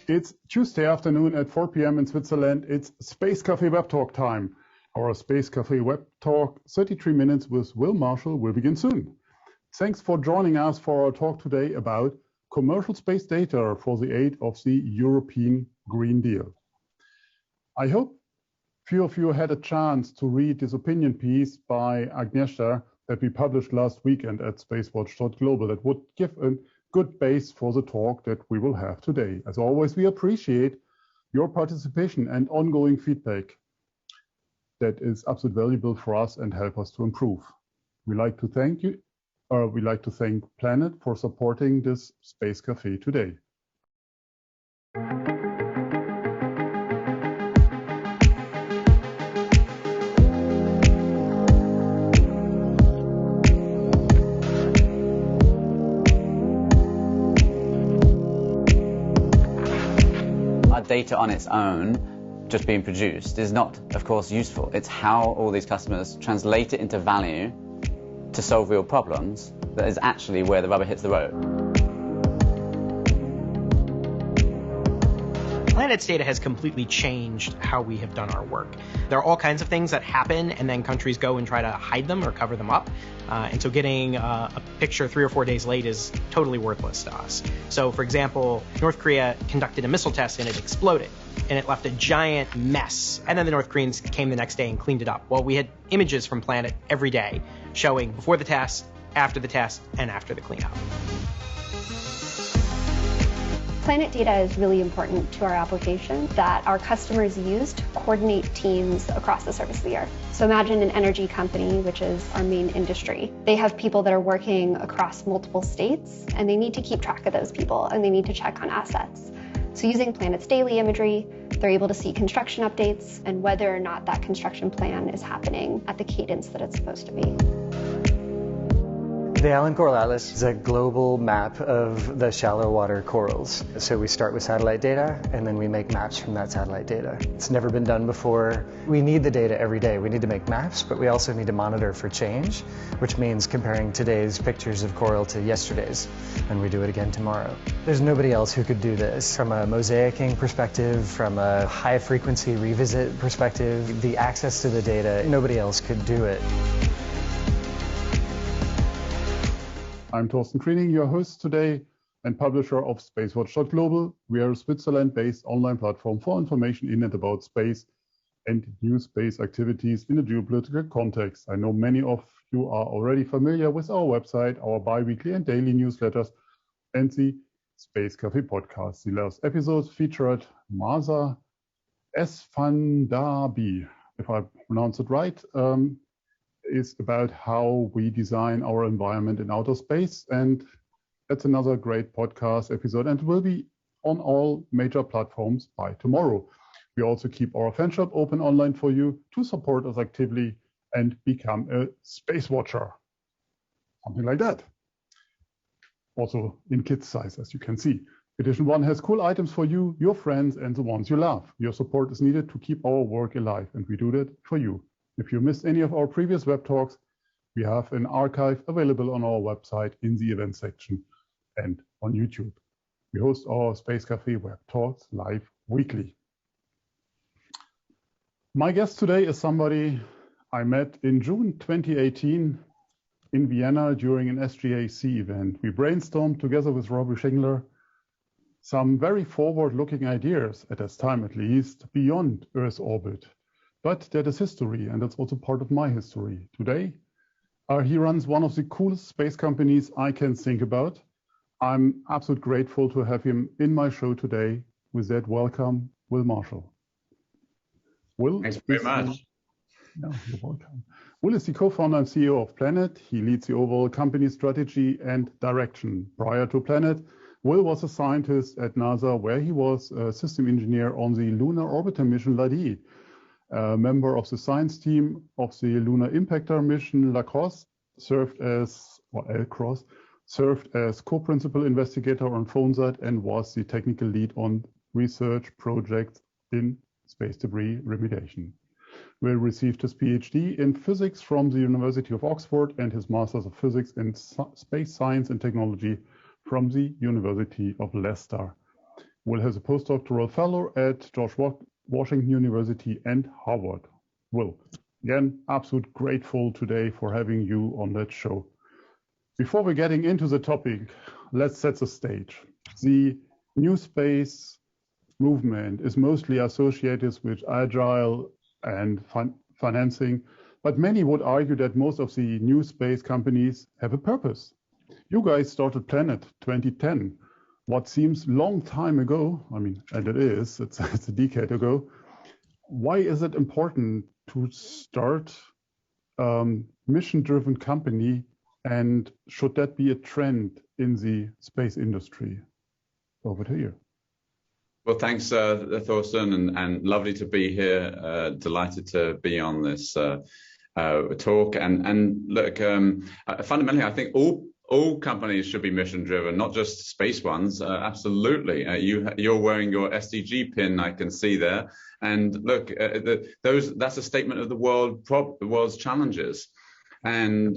It's Tuesday afternoon at 4 p.m. in Switzerland. It's Space Café Web Talk time. Our Space Café Web Talk, 33 minutes with Will Marshall, will begin soon. Thanks for joining us for our talk today about commercial space data for the aid of the European Green Deal. I hope few of you had a chance to read this opinion piece by Agnieszka that we published last weekend at SpaceWatch.Global that would give a good base for the talk that we will have today. As always, we appreciate your participation and ongoing feedback. That is absolutely valuable for us and help us to improve. We'd like to thank you. We'd like to thank Planet for supporting this Space Café today. Data on its own, just being produced, is not, of course, useful. It's how all these customers translate it into value to solve real problems that is actually where the rubber hits the road. Planet's data has completely changed how we have done our work. There are all kinds of things that happen and then countries go and try to hide them or cover them up. And so getting a picture 3 or 4 days late is totally worthless to us. So for example, North Korea conducted a missile test and it exploded and it left a giant mess. And then the North Koreans came the next day and cleaned it up. Well, we had images from Planet every day showing before the test, after the test, and after the cleanup. Planet data is really important to our application that our customers use to coordinate teams across the surface of the Earth. So imagine an energy company, which is our main industry. They have people that are working across multiple states, and they need to keep track of those people, and they need to check on assets. So using Planet's daily imagery, they're able to see construction updates and whether or not that construction plan is happening at the cadence that it's supposed to be. The Allen Coral Atlas is a global map of the shallow water corals. So we start with satellite data and then we make maps from that satellite data. It's never been done before. We need the data every day. We need to make maps, but we also need to monitor for change, which means comparing today's pictures of coral to yesterday's, and we do it again tomorrow. There's nobody else who could do this. From a mosaicing perspective, from a high frequency revisit perspective, the access to the data, nobody else could do it. I'm Torsten Kriening, your host today and publisher of SpaceWatch.Global. We are a Switzerland-based online platform for information in and about space and new space activities in a geopolitical context. I know many of you are already familiar with our website, our bi-weekly and daily newsletters, and the Space Café podcast. The last episodes featured Marza Esfandabi, if I pronounce it right, is about how we design our environment in outer space. And that's another great podcast episode and will be on all major platforms by tomorrow. We also keep our fan shop open online for you to support us actively and become a space watcher. Something like that. Also in kids size, as you can see. Edition 1 has cool items for you, your friends, and the ones you love. Your support is needed to keep our work alive, and we do that for you. If you missed any of our previous web talks, we have an archive available on our website in the event section and on YouTube. We host our Space Café web talks live weekly. My guest today is somebody I met in June 2018 in Vienna during an SGAC event. We brainstormed together with Robbie Schingler some very forward-looking ideas, at this time at least, beyond Earth's orbit. But that is history, and that's also part of my history. Today, he runs one of the coolest space companies I can think about. I'm absolutely grateful to have him in my show today. With that, welcome, Will Marshall. Will, thanks very much. No, you're welcome. Will is the co-founder and CEO of Planet. He leads the overall company strategy and direction. Prior to Planet, Will was a scientist at NASA, where he was a system engineer on the lunar orbiter mission LADEE. A member of the science team of the Lunar Impactor mission LaCrosse, served as co-principal investigator on PhoneSat and was the technical lead on research projects in space debris remediation. Will received his PhD in physics from the University of Oxford and his Masters of Physics in Space Science and Technology from the University of Leicester. Will has a postdoctoral fellow at George Washington University and Harvard. Will, again, absolutely grateful today for having you on that show. Before we're getting into the topic, let's set the stage. The new space movement is mostly associated with agile and financing, but many would argue that most of the new space companies have a purpose. You guys started Planet 2010, what seems long time ago. I mean, and it is, it's a decade ago. Why is it important to start mission-driven company, and should that be a trend in the space industry? Over to you. Well, thanks, Torsten, and lovely to be here. Delighted to be on this talk. And look, fundamentally, I think all companies should be mission driven, not just space ones. Absolutely, you're wearing your SDG pin, I can see there. And look, that's a statement of the world's challenges. And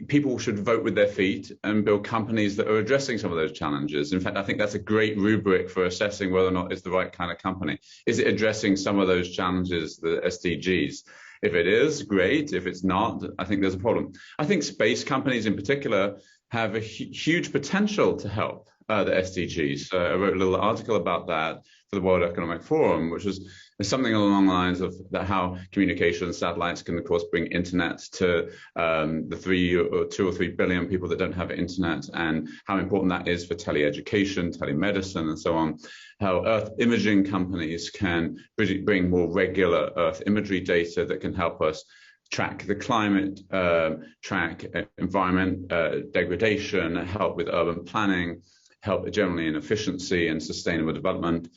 people should vote with their feet and build companies that are addressing some of those challenges. In fact, I think that's a great rubric for assessing whether or not it's the right kind of company. Is it addressing some of those challenges, the SDGs? If it is, great. If it's not, I think there's a problem. I think space companies in particular have a huge potential to help the SDGs. I wrote a little article about that for the World Economic Forum, which was something along the lines of how communication satellites can, of course, bring internet to the 2 or 3 billion people that don't have internet, and how important that is for teleeducation, telemedicine, and so on. How Earth imaging companies can bring more regular Earth imagery data that can help us track the climate, track environment degradation, help with urban planning, help generally in efficiency and sustainable development,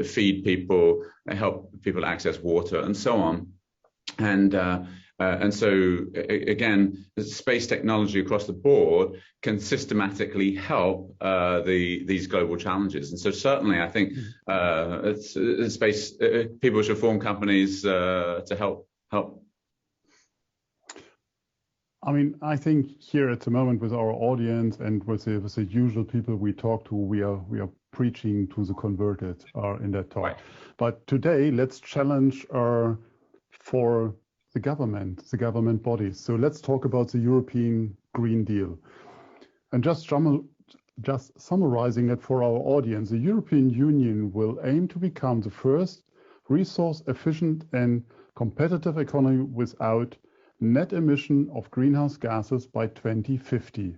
feed people, help people access water, and so on. And so, again, space technology across the board can systematically help these global challenges. And so certainly, I think space people should form companies to help. I mean, I think here at the moment with our audience and with the usual people we talk to, we are preaching to the converted in that talk. Right. But today, let's challenge for the government bodies. So let's talk about the European Green Deal. And just summarizing it for our audience, the European Union will aim to become the first resource-efficient and competitive economy without net emission of greenhouse gases by 2050.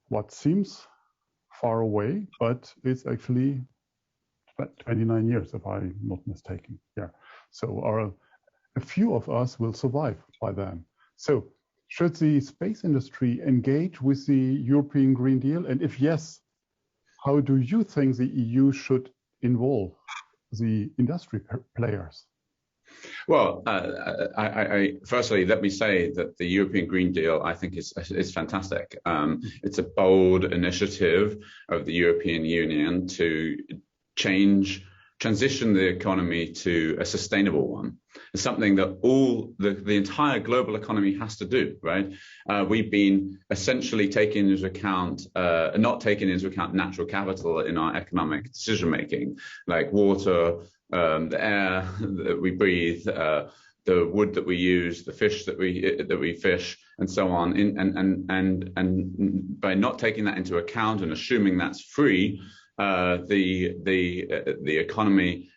What seems far away, but it's actually 29 years, if I'm not mistaken. Yeah. So a few of us will survive by then. So should the space industry engage with the European Green Deal? And if yes, how do you think the EU should involve the industry players? Well, firstly, let me say that the European Green Deal, I think, is fantastic. It's a bold initiative of the European Union to transition the economy to a sustainable one. It's something that the entire global economy has to do, right? We've been essentially not taking into account natural capital in our economic decision making, like water, the air that we breathe, the wood that we use, the fish that we fish, and so on. And by not taking that into account and assuming that's free, the economy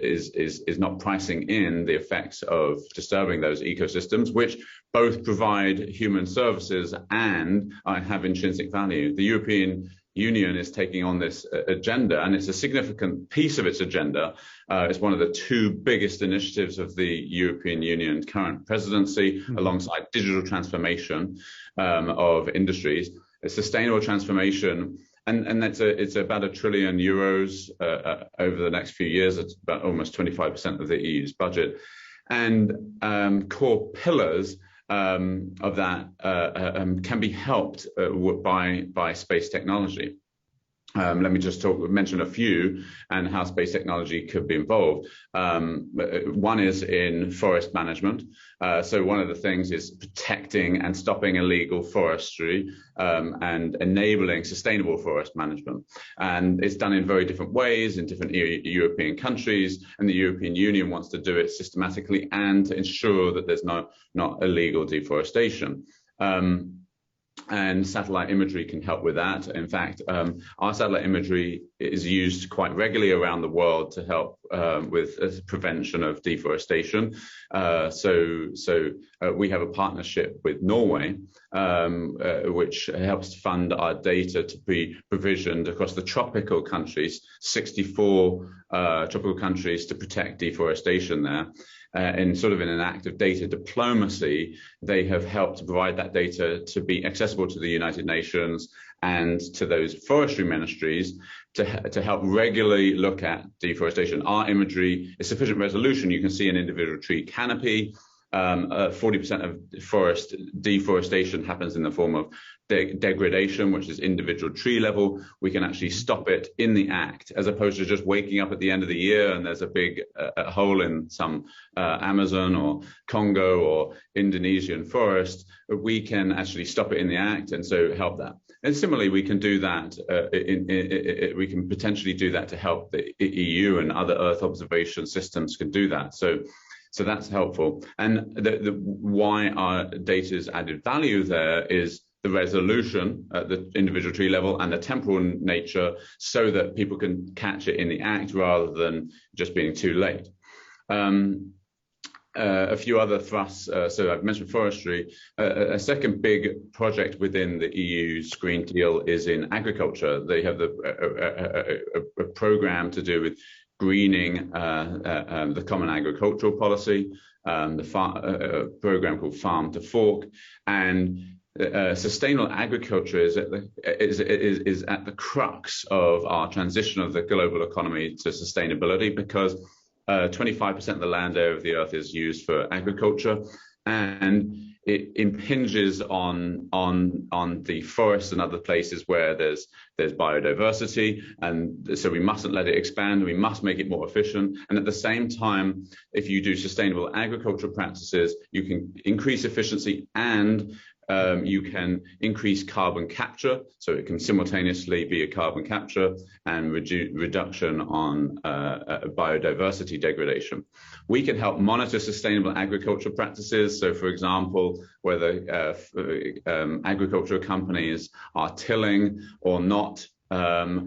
is not pricing in the effects of disturbing those ecosystems, which both provide human services and have intrinsic value. The European Union is taking on this agenda, and it's a significant piece of its agenda. It's one of the 2 biggest initiatives of the European Union's current presidency, alongside digital transformation of industries, a sustainable transformation. And it's about €1 trillion over the next few years. It's about almost 25% of the EU's budget. And core pillars of that can be helped by space technology. Let me just mention a few and how space technology could be involved. One is in forest management. So one of the things is protecting and stopping illegal forestry and enabling sustainable forest management. And it's done in very different ways in different European countries, and the European Union wants to do it systematically and to ensure that there's not illegal deforestation. And satellite imagery can help with that. In fact, our satellite imagery is used quite regularly around the world to help with prevention of deforestation. So we have a partnership with Norway, which helps fund our data to be provisioned across the tropical countries, 64 tropical countries, to protect deforestation there. In an act of data diplomacy, they have helped to provide that data to be accessible to the United Nations and to those forestry ministries to help regularly look at deforestation. Our imagery is sufficient resolution. You can see an individual tree canopy. 40% of forest deforestation happens in the form of degradation, which is individual tree level. We can actually stop it in the act, as opposed to just waking up at the end of the year and there's a big hole in some Amazon or Congo or Indonesian forest. We can actually stop it in the act and so help that. And similarly, we can do that. We can potentially do that to help the EU, and other Earth observation systems can do that. So that's helpful. And why our data's added value there is the resolution at the individual tree level and the temporal nature, so that people can catch it in the act rather than just being too late. A few other thrusts. So I've mentioned forestry. A second big project within the EU's Green Deal is in agriculture. They have a program to do with greening the Common Agricultural Policy, the program called Farm to Fork, and sustainable agriculture is at the crux of our transition of the global economy to sustainability, because 25% of the land area of the Earth is used for agriculture, and it impinges on the forests and other places where there's biodiversity, and so we mustn't let it expand. We must make it more efficient. And at the same time, if you do sustainable agricultural practices, you can increase efficiency and you can increase carbon capture, so it can simultaneously be a carbon capture and reduction on biodiversity degradation. We can help monitor sustainable agricultural practices. So, for example, whether agricultural companies are tilling or not,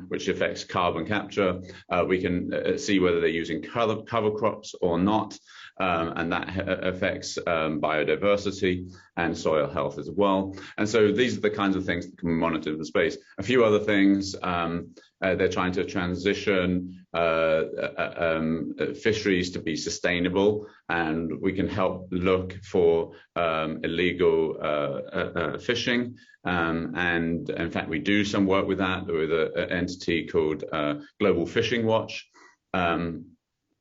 which affects carbon capture. We can see whether they're using cover crops or not, and that affects biodiversity and soil health as well. And so these are the kinds of things that can be monitored in space. A few other things, they're trying to transition fisheries to be sustainable, and we can help look for illegal fishing. And in fact, we do some work with that with an entity called Global Fishing Watch.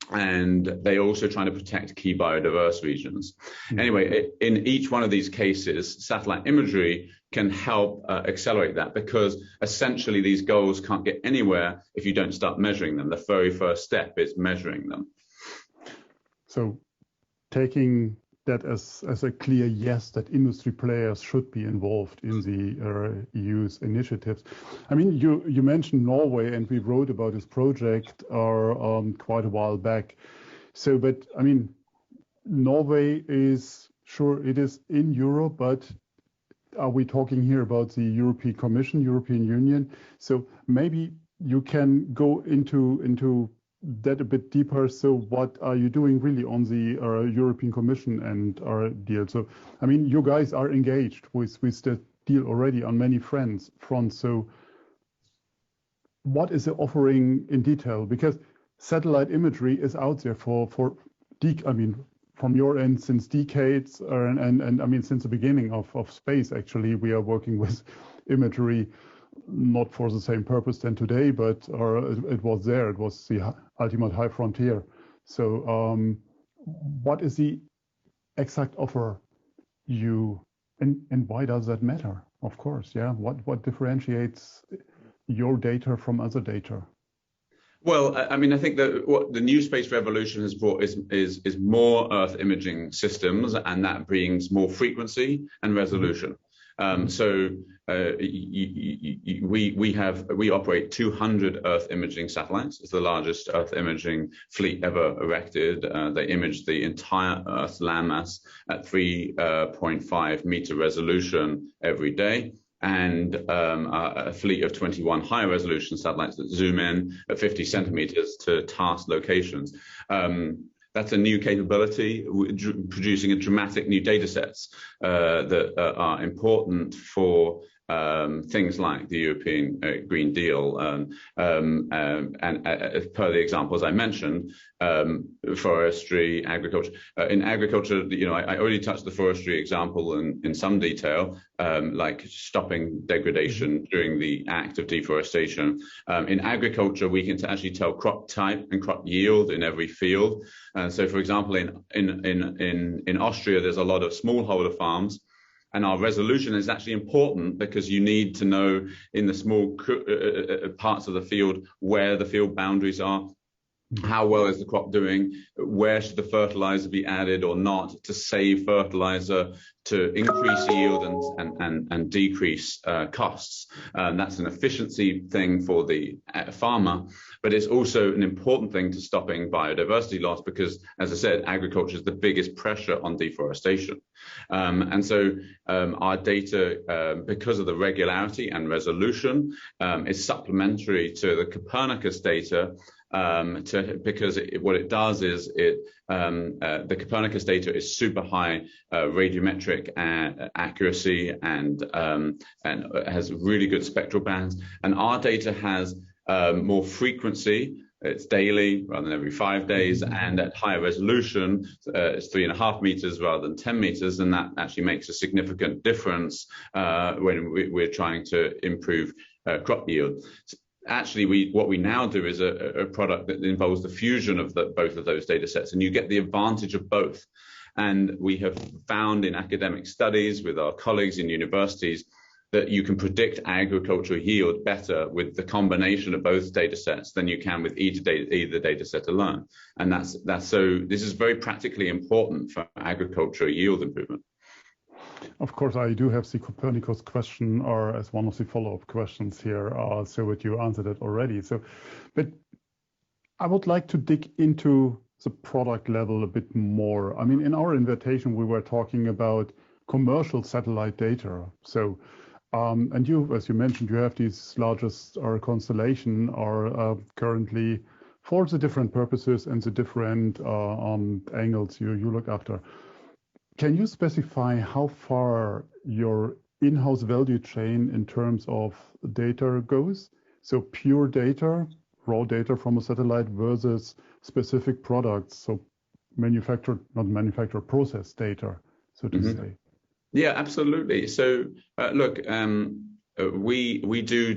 And they're also trying to protect key biodiverse regions. Anyway, in each one of these cases, satellite imagery can help accelerate that, because essentially these goals can't get anywhere if you don't start measuring them. The very first step is measuring them. So taking that as a clear yes, that industry players should be involved in the EU's initiatives. I mean, you mentioned Norway, and we wrote about this project quite a while back. So, but I mean, Norway is, sure, it is in Europe, but are we talking here about the European Commission, European Union? So maybe you can go into that a bit deeper. So what are you doing really on the European Commission and our deal? So, I mean, you guys are engaged with the deal already on many fronts. So what is the offering in detail? Because satellite imagery is out there from your end since decades, and I mean, since the beginning of space, actually, we are working with imagery, not for the same purpose than today, but it was there. It was the ultimate high frontier. So what is the exact offer and why does that matter? Of course, yeah. What differentiates your data from other data? Well, I mean, I think that what the new space revolution has brought is more Earth imaging systems, and that brings more frequency and resolution. So we operate 200 Earth imaging satellites. It's the largest Earth imaging fleet ever erected. They image the entire Earth's landmass at 3.5 meter resolution every day. And a fleet of 21 higher resolution satellites that zoom in at 50 centimeters to task locations. That's a new capability, producing a dramatic new data sets that are important for things like the European Green Deal, and per the examples I mentioned, forestry, agriculture. In agriculture, I already touched the forestry example in some detail, like stopping degradation during the act of deforestation. In agriculture, we can actually tell crop type and crop yield in every field. So, for example, in Austria, there's a lot of smallholder farms. And our resolution is actually important because you need to know in the small parts of the field where the field boundaries are, how well is the crop doing, where should the fertilizer be added or not to save fertilizer, to increase yield and decrease costs. That's an efficiency thing for the farmer, but it's also an important thing to stopping biodiversity loss because, as I said, agriculture is the biggest pressure on deforestation. And so our data, because of the regularity and resolution, is supplementary to the Copernicus data. Because what it does is the Copernicus data is super high radiometric accuracy and has really good spectral bands, and our data has more frequency. It's daily rather than every 5 days, and at higher resolution, it's 3.5 meters rather than 10 meters, and that actually makes a significant difference when we're trying to improve crop yield. Actually, what we now do is a product that involves the fusion of both of those data sets, and you get the advantage of both. And we have found in academic studies with our colleagues in universities that you can predict agricultural yield better with the combination of both data sets than you can with either data set alone. And so this is very practically important for agricultural yield improvement. Of course, I do have the Copernicus question, or as one of the follow-up questions here, so that you answered it already. But I would like to dig into the product level a bit more. I mean, in our invitation, we were talking about commercial satellite data. So, and you, as you mentioned, you have these largest constellation currently for the different purposes and the different angles you look after. Can you specify how far your in-house value chain in terms of data goes? So pure data, raw data from a satellite versus specific products, so process data, so to say. Yeah, absolutely. So look, we do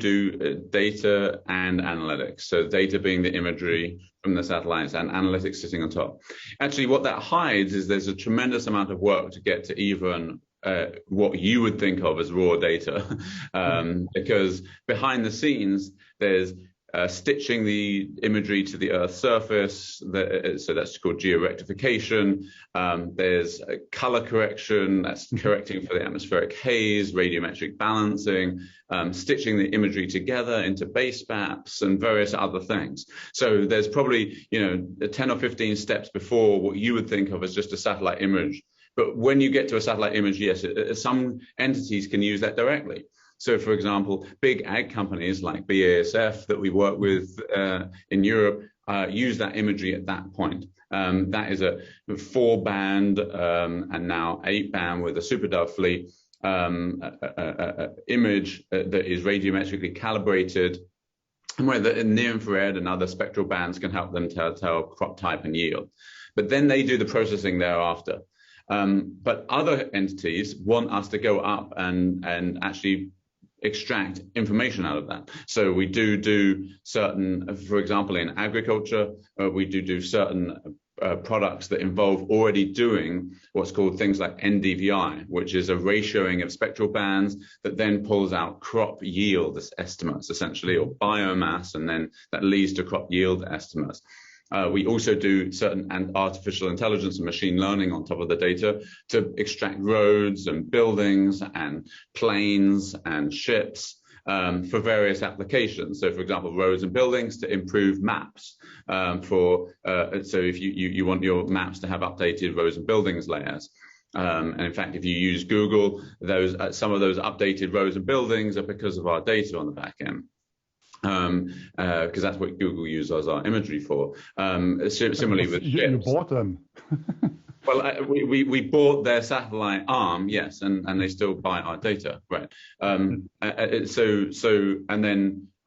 data and analytics. So data being the imagery from the satellites and analytics sitting on top. Actually, what that hides is there's a tremendous amount of work to get to even what you would think of as raw data, because behind the scenes, there's stitching the imagery to the Earth's surface, so that's called georectification. There's color correction, that's correcting for the atmospheric haze, radiometric balancing, stitching the imagery together into base maps and various other things. So there's probably 10 or 15 steps before what you would think of as just a satellite image. But when you get to a satellite image, yes, some entities can use that directly. So, for example, big ag companies like BASF that we work with in Europe use that imagery at that point. That is a 4-band and now 8-band with a SuperDove fleet image that is radiometrically calibrated, and where the near-infrared and other spectral bands can help them tell crop type and yield. But then they do the processing thereafter. But other entities want us to go up and actually extract information out of that. So we do certain, for example, in agriculture, we do certain products that involve already doing what's called things like NDVI, which is a ratioing of spectral bands that then pulls out crop yield estimates, essentially, or biomass, and then that leads to crop yield estimates. We also do certain artificial intelligence and machine learning on top of the data to extract roads and buildings and planes and ships for various applications. So, for example, roads and buildings to improve maps. So if you want your maps to have updated roads and buildings layers. And in fact, if you use Google, some of those updated roads and buildings are because of our data on the back end. Because that's what Google uses our imagery for. Similarly with ships. You bought them. Well, we bought their satellite arm, yes, and they still buy our data, right? And then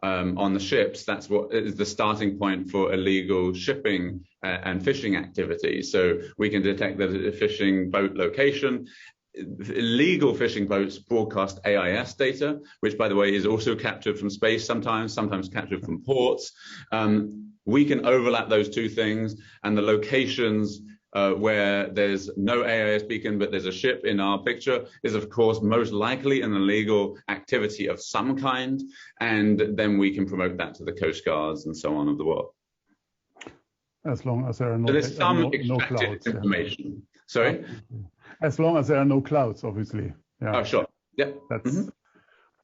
on the ships, that's what is the starting point for illegal shipping and fishing activities. So we can detect the fishing boat location. Illegal fishing boats broadcast AIS data, which, by the way, is also captured from space sometimes captured from ports. We can overlap those two things, and the locations where there's no AIS beacon, but there's a ship in our picture is, of course, most likely an illegal activity of some kind, and then we can promote that to the coast guards and so on of the world. As long as there are no, so there's some no extracted clouds, information. Yeah. Sorry? As long as there are no clouds, obviously. Yeah. Oh, sure. Yeah.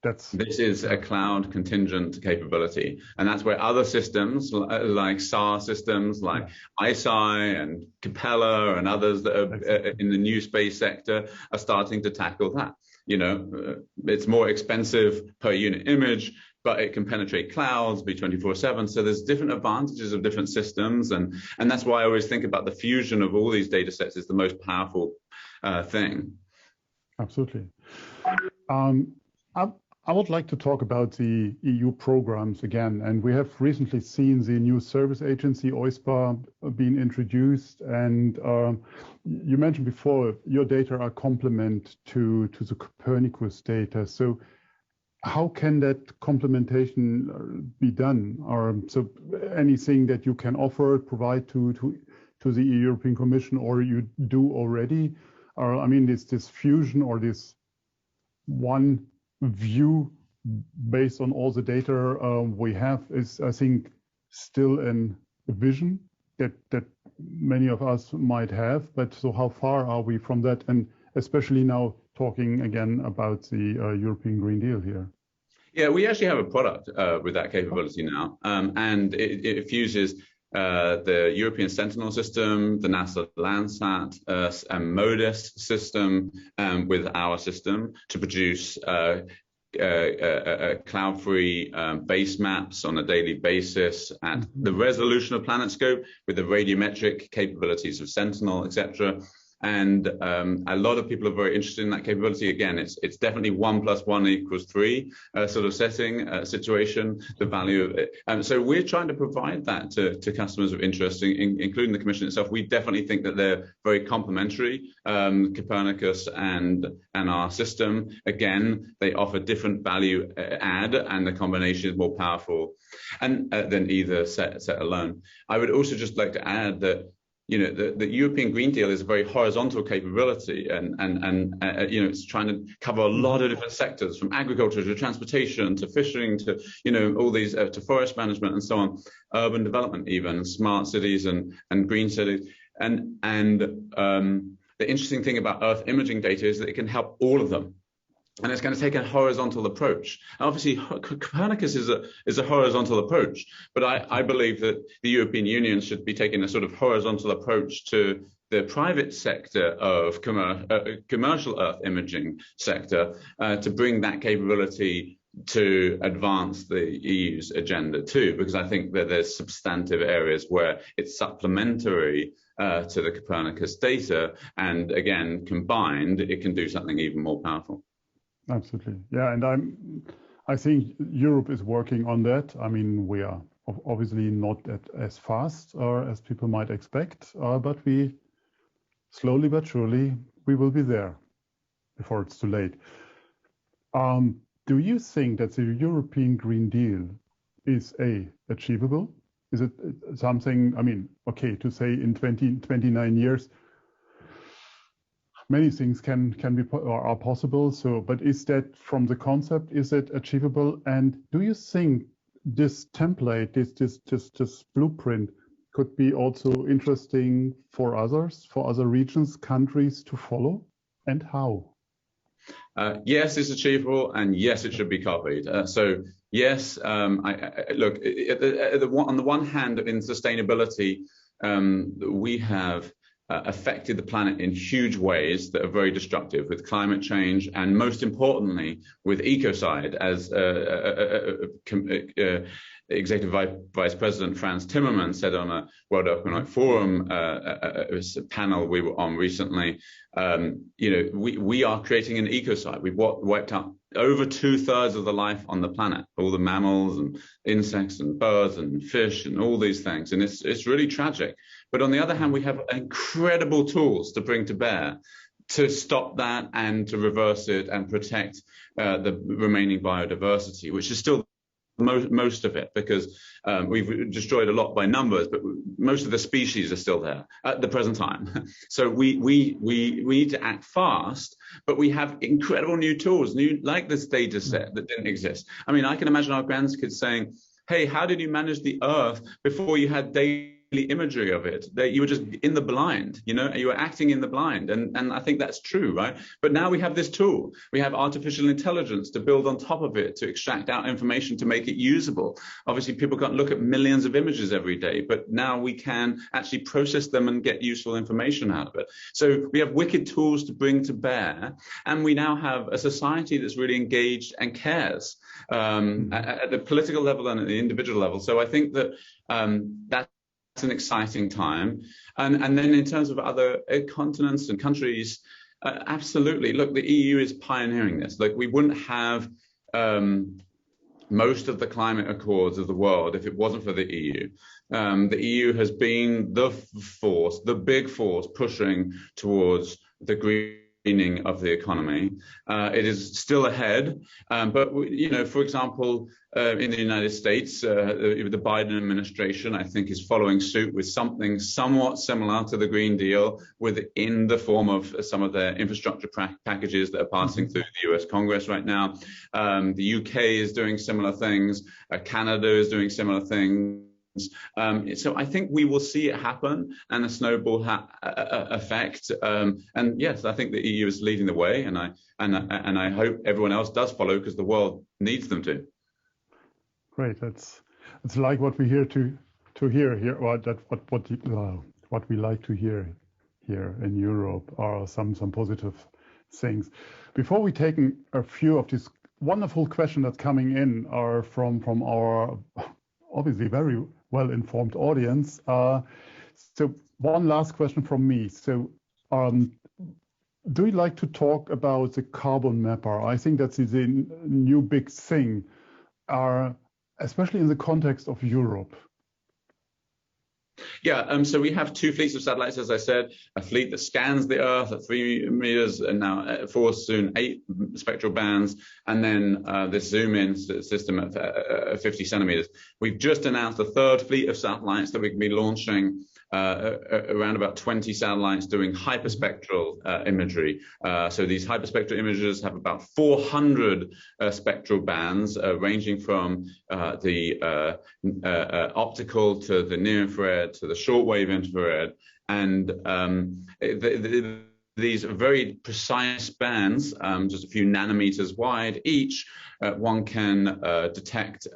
This is a cloud contingent capability, and that's where other systems like SAR systems, like ISI and Capella and others that are in the new space sector are starting to tackle that. You know, it's more expensive per unit image, but it can penetrate clouds, be 24/7. So there's different advantages of different systems, and that's why I always think about the fusion of all these data sets is the most powerful thing. Absolutely. I would like to talk about the EU programs again, and we have recently seen the new service agency OISPA being introduced, and you mentioned before your data are complement to the Copernicus data. So how can that complementation be done? Or so anything that you can offer, provide to the European Commission, or you do already? Or I mean, this fusion or this one view based on all the data we have is, I think, still a vision that many of us might have. But so how far are we from that? And especially now talking again about the European Green Deal here. Yeah, we actually have a product with that capability now, and it fuses the European Sentinel system, the NASA Landsat and MODIS system with our system to produce cloud-free base maps on a daily basis at the resolution of PlanetScope with the radiometric capabilities of Sentinel, etc. And a lot of people are very interested in that capability. Again, it's definitely 1 + 1 = 3 sort of situation, the value of it. So we're trying to provide that to customers of interest, including the Commission itself. We definitely think that they're very complementary, Copernicus and our system. Again, they offer different value add, and the combination is more powerful than either set alone. I would also just like to add that the European Green Deal is a very horizontal capability, and it's trying to cover a lot of different sectors, from agriculture to transportation to fishing to all these to forest management and so on, urban development, even smart cities and green cities. And the interesting thing about Earth imaging data is that it can help all of them. And it's going to take a horizontal approach. And obviously, Copernicus is a horizontal approach, but I believe that the European Union should be taking a sort of horizontal approach to the private sector of commercial Earth imaging sector to bring that capability to advance the EU's agenda too, because I think that there's substantive areas where it's supplementary to the Copernicus data, and again, combined, it can do something even more powerful. Absolutely. Yeah, and I think Europe is working on that. I mean, we are obviously not as fast as people might expect, but we slowly but surely we will be there before it's too late. Do you think that the European Green Deal is achievable? Is it something, I mean, okay, to say in 29 years, many things can be or are possible. So, but is that from the concept, is it achievable? And do you think this template, this blueprint could be also interesting for others, for other regions, countries to follow? And how? Yes, it's achievable, and yes, it should be copied. So yes, look, on the one hand, in sustainability, we have affected the planet in huge ways that are very destructive with climate change, and most importantly with ecocide, as Executive Vice President Franz Timmermans said on a World Economic Forum it was a panel we were on recently. We are creating an ecocide. We've wiped out over 2/3 of the life on the planet, all the mammals and insects and birds and fish and all these things, and it's really tragic. But on the other hand, we have incredible tools to bring to bear to stop that and to reverse it and protect the remaining biodiversity, which is still most of it, because we've destroyed a lot by numbers, but most of the species are still there at the present time. So we need to act fast, but we have incredible new tools, like this data set that didn't exist. I mean, I can imagine our grandkids saying, hey, how did you manage the Earth before you had daily imagery of it? That you were just in the blind, you were acting in the blind. And I think that's true, right? But now we have this tool. We have artificial intelligence to build on top of it, to extract out information, to make it usable. Obviously, people can't look at millions of images every day, but now we can actually process them and get useful information out of it. So we have wicked tools to bring to bear. And we now have a society that's really engaged and cares at the political level and at the individual level. So I think that that's an exciting time. And then in terms of other continents and countries, absolutely. Look, the EU is pioneering this. Like, we wouldn't have most of the climate accords of the world if it wasn't for the EU. The EU has been the big force pushing towards the greening of the economy. It is still ahead, but for example, in the United States, the Biden administration, I think, is following suit with something somewhat similar to the Green Deal, within the form of some of their infrastructure packages that are passing through the US Congress right now. The UK is doing similar things. Canada is doing similar things. So I think we will see it happen, and a snowball effect. And yes, I think the EU is leading the way, and I hope everyone else does follow, because the world needs them to. Great. It's like what we hear hear here, or what we like to hear here in Europe, are some positive things. Before we take a few of these wonderful questions that's coming in are from our obviously very well-informed audience. So one last question from me. So do you like to talk about the carbon mapper? I think that's the new big thing, especially in the context of Europe. Yeah, so we have 2 fleets of satellites, as I said, a fleet that scans the Earth at 3 meters and now 4, soon 8 spectral bands, and then this zoom-in system at 50 centimeters. We've just announced a 3rd fleet of satellites that we can be launching, around about 20 satellites doing hyperspectral imagery. So these hyperspectral images have about 400 spectral bands, ranging from the optical to the near-infrared to the shortwave infrared, and these very precise bands, just a few nanometers wide each. One can detect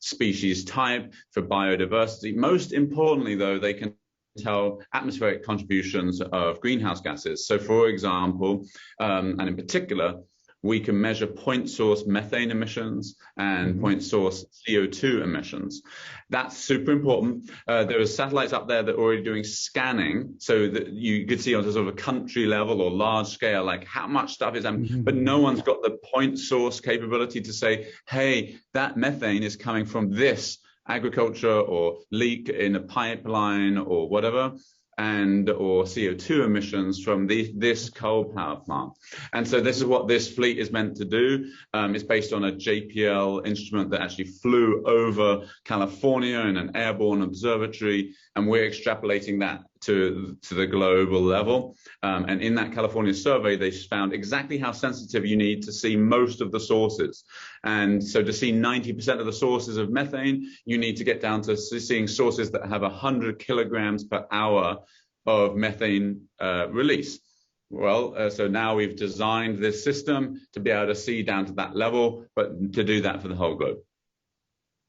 species type for biodiversity. Most importantly, though, they can tell atmospheric contributions of greenhouse gases. So, for example, and in particular, we can measure point source methane emissions and point source CO2 emissions. That's super important. There are satellites up there that are already doing scanning, so that you could see on a sort of a country level or large scale, like how much stuff is, but no one's got the point source capability to say, hey, that methane is coming from this agriculture or leak in a pipeline or whatever. or CO2 emissions from this coal power plant. And so this is what this fleet is meant to do. It's based on a JPL instrument that actually flew over California in an airborne observatory, and we're extrapolating that to the global level. And in that California survey, they found exactly how sensitive you need to see most of the sources. And so to see 90% of the sources of methane, you need to get down to seeing sources that have 100 kilograms per hour of methane release. Well, so now we've designed this system to be able to see down to that level, but to do that for the whole globe.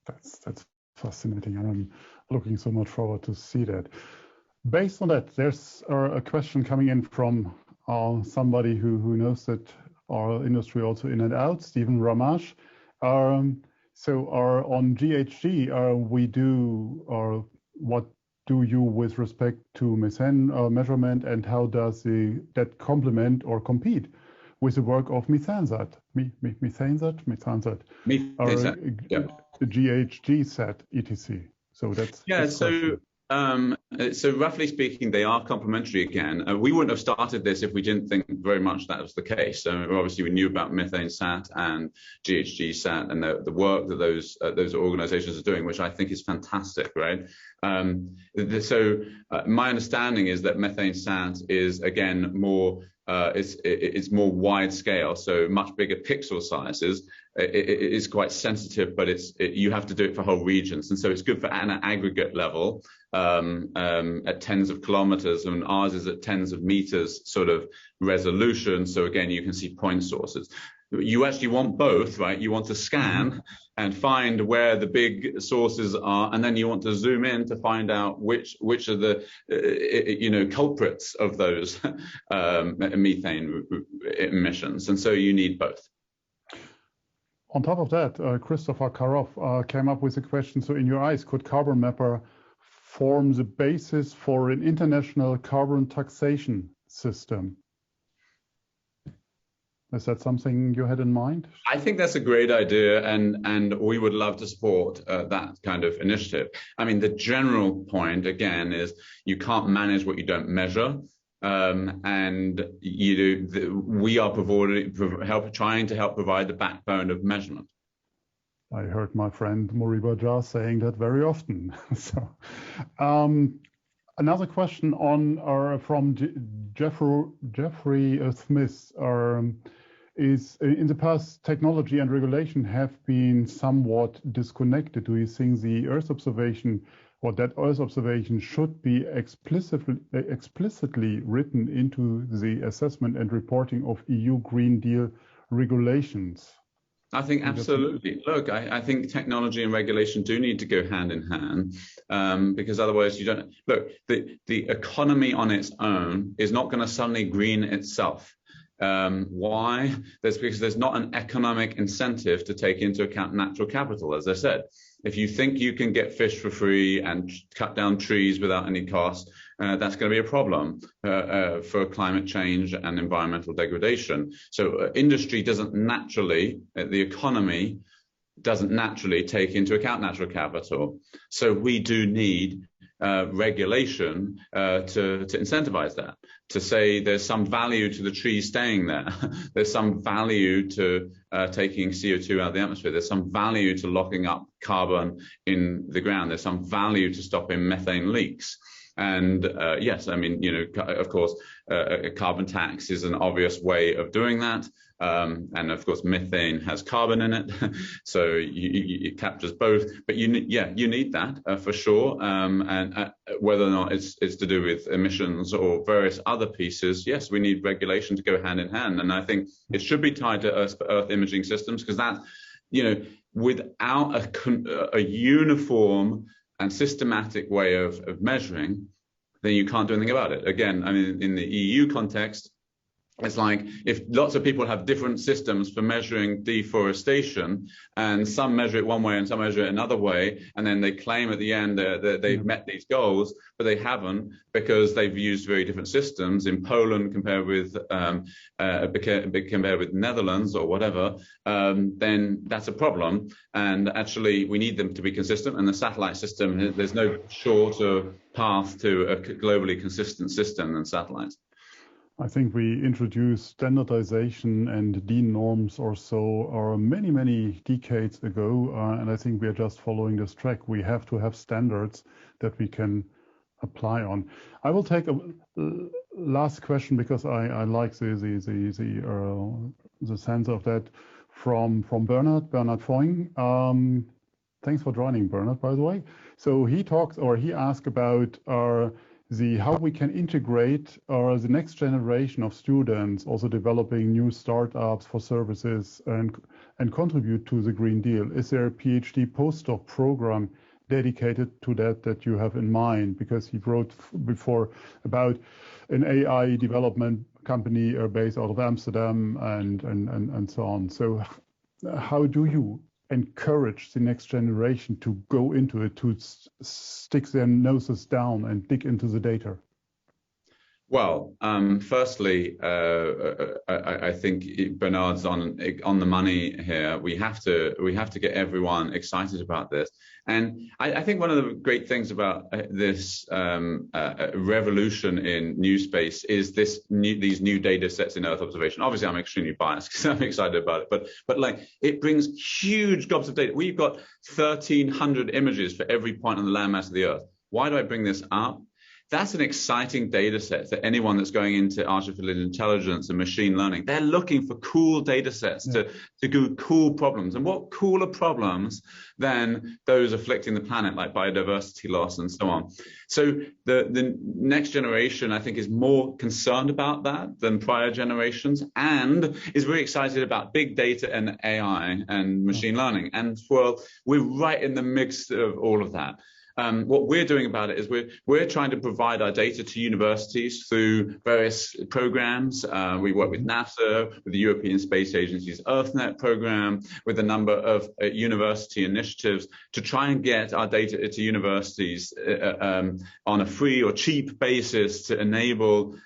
That's fascinating. I'm looking so much forward to see that. Based on that, there's a question coming in from somebody who knows that our industry also in and out, Stephen Ramash. So on GHG, we do, what do you with respect to methane measurement, and how does that complement or compete with the work of methanesat? Methanesat? The GHG set, etc. So that's so roughly speaking, they are complementary again. We wouldn't have started this if we didn't think very much that was the case. So obviously we knew about methane sat and GHG sat and the work that those organizations are doing, which I think is fantastic, right? So my understanding is that methane sat is again more it's more wide scale, so much bigger pixel sizes. It is quite sensitive, but you have to do it for whole regions, and so it's good for an aggregate level at tens of kilometers, and ours is at tens of meters sort of resolution. So again, you can see point sources. You actually want both, right? You want to scan and find where the big sources are, and then you want to zoom in to find out which are the culprits of those methane emissions, and so you need both. On top of that, Christopher Karoff came up with a question. So in your eyes, could Carbon Mapper form the basis for an international carbon taxation system? Is that something you had in mind? I think that's a great idea, and we would love to support that kind of initiative. I mean, the general point, again, is you can't manage what you don't measure. And we are trying to help provide the backbone of measurement. I heard my friend Moriba Jah saying that very often. So, another question from Jeffrey Smith is, in the past, technology and regulation have been somewhat disconnected. Do you think the Earth observation, or that Earth observation, should be explicitly written into the assessment and reporting of EU Green Deal regulations? I think absolutely. Look, I think technology and regulation do need to go hand in hand, because otherwise you don't. Look, the economy on its own is not going to suddenly green itself. Why? That's because there's not an economic incentive to take into account natural capital, as I said. If you think you can get fish for free and cut down trees without any cost, that's going to be a problem for climate change and environmental degradation. So industry doesn't naturally, the economy doesn't naturally take into account natural capital. So we do need regulation to incentivize that, to say there's some value to the trees staying there. There's some value to taking CO2 out of the atmosphere. There's some value to locking up carbon in the ground. There's some value to stopping methane leaks. And yes, I mean, of course, a carbon tax is an obvious way of doing that. And of course, methane has carbon in it, so it captures both. But you need that for sure. And whether or not it's to do with emissions or various other pieces, yes, we need regulation to go hand in hand. And I think it should be tied to Earth imaging systems, because that, without a uniform and systematic way of measuring, then you can't do anything about it. Again, I mean, in the EU context, It's like if lots of people have different systems for measuring deforestation, and some measure it one way and some measure it another way, and then they claim at the end that they've met these goals, but they haven't because they've used very different systems in Poland compared with Netherlands or whatever, then that's a problem. And actually, we need them to be consistent. And the satellite system, there's no shorter path to a globally consistent system than satellites. I think we introduced standardization and DIN norms or so many, many decades ago, and I think we are just following this track. We have to have standards that we can apply on. I will take a last question because I like the sense of that from Bernard Foing. Thanks for joining, Bernard, by the way. So he asked about how we can integrate the next generation of students, also developing new startups for services and contribute to the Green Deal. Is there a PhD postdoc program dedicated to that you have in mind? Because he wrote before about an AI development company based out of Amsterdam and so on. So how do you encourage the next generation to go into it, to stick their noses down and dig into the data? Well, firstly, I think Bernard's on the money here. We have to get everyone excited about this, and I think one of the great things about this revolution in new space is these new data sets in Earth observation. Obviously, I'm extremely biased because I'm excited about it, but like it brings huge gobs of data. We've got 1,300 images for every point on the landmass of the Earth. Why do I bring this up? That's an exciting data set for anyone that's going into artificial intelligence and machine learning. They're looking for cool data sets to do cool problems. And what cooler problems than those afflicting the planet, like biodiversity loss and so on. So the next generation, I think, is more concerned about that than prior generations, and is very excited about big data and AI and machine learning. And well, we're right in the mix of all of that. What we're doing about it is we're trying to provide our data to universities through various programs. We work with NASA, with the European Space Agency's EarthNet program, with a number of university initiatives to try and get our data to universities on a free or cheap basis to enable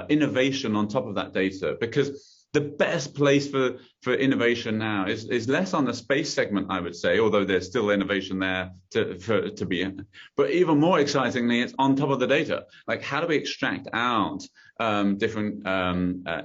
innovation on top of that data. Because the best place for innovation now is less on the space segment, I would say, although there's still innovation there to be in. But even more excitingly, it's on top of the data. Like, how do we extract out different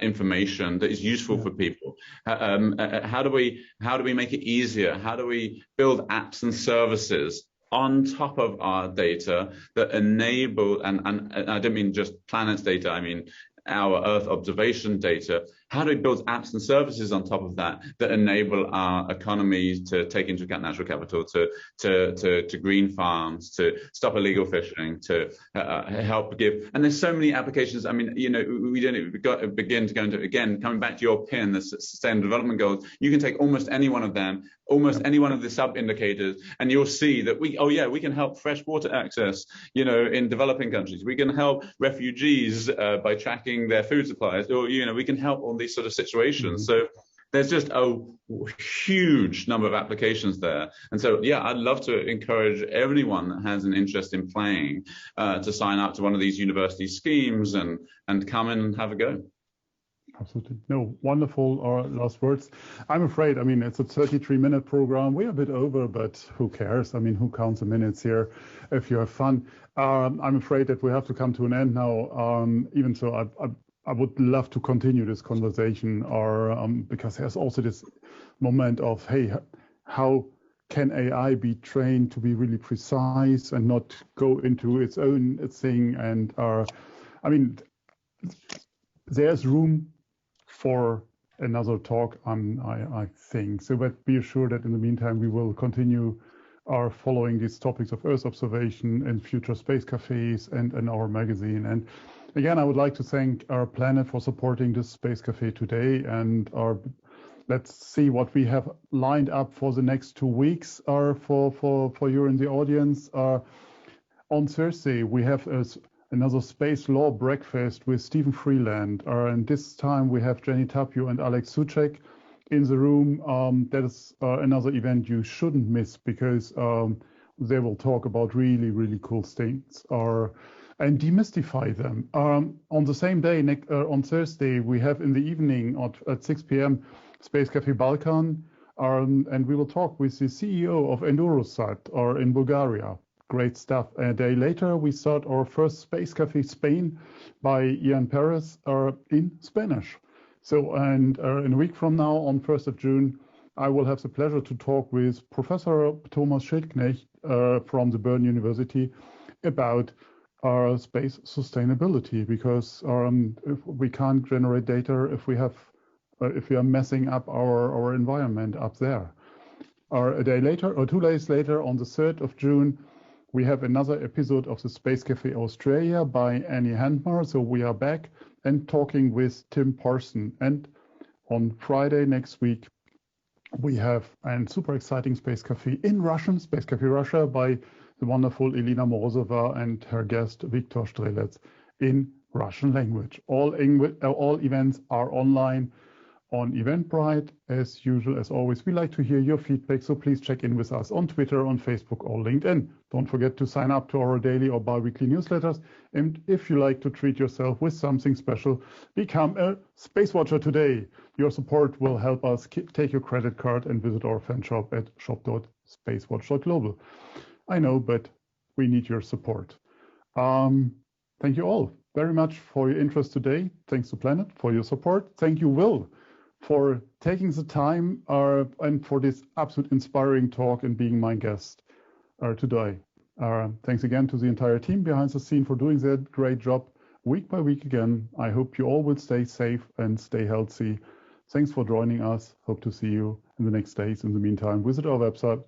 information that is useful for people? How do we make it easier? How do we build apps and services on top of our data that enable, and I don't mean just planets data, I mean our Earth observation data. How do we build apps and services on top of that enable our economy to take into account natural capital, to green farms, to stop illegal fishing, to help give? And there's so many applications. I mean, we don't begin to go into, again, coming back to your PIN, the Sustainable Development Goals. You can take almost any one of them, almost any one of the sub-indicators, and you'll see that we can help fresh water access, in developing countries. We can help refugees by tracking their food supplies, or, we can help all these sort of situations. So there's just a huge number of applications there. And so, I'd love to encourage everyone that has an interest in playing to sign up to one of these university schemes and come in and have a go. Absolutely. No, wonderful last words. I'm afraid, it's a 33-minute program. We're a bit over, but who cares? Who counts the minutes here if you have fun? I'm afraid that we have to come to an end now. Even so, I would love to continue this conversation, because there's also this moment of, hey, how can AI be trained to be really precise and not go into its own thing? And there's room for another talk, I think. So, but be assured that in the meantime, we will continue following these topics of Earth observation and future space cafes and our magazine. And again, I would like to thank our Planet for supporting this Space Café today. And let's see what we have lined up for the next 2 weeks for you in the audience. On Thursday, we have another space law breakfast with Stephen Freeland. And this time we have Jenny Tapio and Alex Suchek in the room. That is another event you shouldn't miss, because they will talk about really, really cool things and demystify them. On the same day, on Thursday, we have in the evening at 6 p.m. Space Café Balkan, and we will talk with the CEO of Endurosat in Bulgaria. Great stuff. A day later, we start our first Space Café Spain by Ian Perez in Spanish. So, and in a week from now, on 1st of June, I will have the pleasure to talk with Professor Thomas Schildknecht from the Bern University about space sustainability, because if we can't generate data if we are messing up our environment up there. A day later, or 2 days later, on the 3rd of June, we have another episode of the Space Café Australia by Annie Handmar. So we are back and talking with Tim Parson. And on Friday next week, we have a super exciting Space Café in Russian, Space Café Russia, by the wonderful Elena Morozova and her guest Viktor Strelets in Russian language. All events are online on Eventbrite. As usual, as always, we like to hear your feedback, so please check in with us on Twitter, on Facebook, or LinkedIn. Don't forget to sign up to our daily or bi-weekly newsletters. And if you like to treat yourself with something special, become a Space Watcher today. Your support will help us take your credit card and visit our fan shop at shop.SpaceWatch.Global. I know, but we need your support. Thank you all very much for your interest today. Thanks to Planet for your support. Thank you, Will, for taking the time and for this absolute inspiring talk and being my guest today. Thanks again to the entire team behind the scene for doing their great job week by week again. I hope you all will stay safe and stay healthy. Thanks for joining us. Hope to see you in the next days. In the meantime, visit our website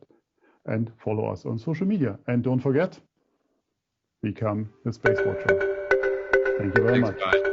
and follow us on social media. And don't forget, become a Space Watcher. Thank you very much. Bye.